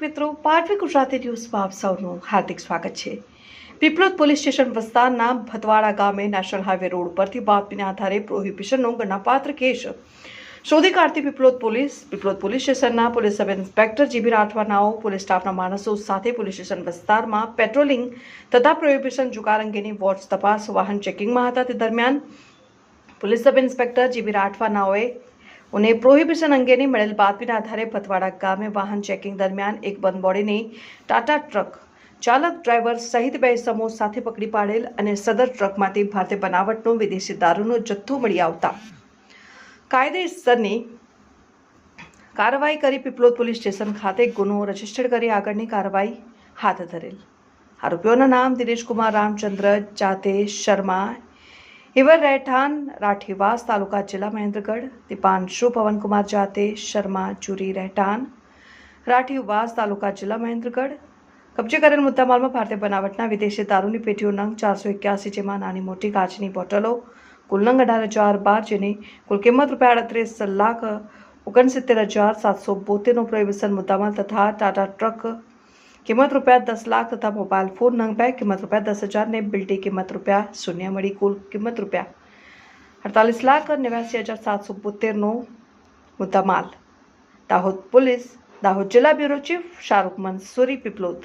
મિત્રો, પાટવી ગુજરાતી ન્યૂઝમાં આપ સૌનું હાર્દિક સ્વાગત છે। પીપલોદ પોલીસ સ્ટેશન વિસ્તારના ભતવાડા ગામે નેશનલ હાઈવે રોડ પરથી બાતમીના આધારે પ્રોહિબિશનનો ગણનાપાત્ર કેસ શોધી કાઢતી પીપલોદ પોલીસ સ્ટેશનના પોલીસ સબ ઇન્સ્પેક્ટર જીબી રાઠવાનાઓ પોલીસ સ્ટાફના માણસો સાથે પોલીસ સ્ટેશન વિસ્તારમાં પેટ્રોલિંગ તથા પ્રોહિબિશન જુગાર અંગેની વોચ તપાસ વાહન ચેકિંગમાં હતા। તે દરમિયાન પોલીસ સબ ઇન્સ્પેક્ટર જીબી રાઠવાનાઓએ ઉને પ્રોહિબિશન અંગેની મળેલ બાતમીના આધારે ભતવાડા ગામે વાહન ચેકિંગ દરમિયાન એક બંધ બોડીની ટાટા ટ્રક ચાલક ડ્રાઈવર સહિત 2 ઇસમો સાથે પકડી પાડેલ અને સદર ટ્રકમાંથી ભારતીય બનાવટનો વિદેશી દારૂનો જથ્થો મળી આવતા કાયદેસરની કાર્યવાહી કરી પીપલોદ પોલીસ સ્ટેશન ખાતે ગુનો રજીસ્ટર કરી આગળની કાર્યવાહી હાથ ધરેલ। આરોપીઓના નામ દિનેશ કુમાર રામચંદ્ર જાતે શર્મા, हिवर रहठान राठीवास तालुका जिला महेंद्रगढ़, दीपांशु पवन कुमार जाते शर्मा चूरी रहठान राठीवास तालुका जिला महेंद्रगढ़। कब्जे करेल मुद्दामाल में भारतीय बनावटना विदेशी दारूनी पेटीओ नंग 481 जेमा नानी मोटी काचनी बोटलो कुल नंग 18,012 जेनी कुल किंमत ₹38,69,772 नो प्रोहिबिशन मुद्दामाल तथा टाटा ट्रक किंमत ₹10 लाख तथा मोबाइल फोन नंग बैग किंमत ₹10,000 ने बिल्टी किंमत ₹0 मળી कुल किंमत ₹48,89,772 નો મુદ્દામાલ। દાહોદ પોલીસ, દાહોદ જિલ્લા બ્યુરો ચીફ શાહરુખ મંસૂરી, પીપલોદ।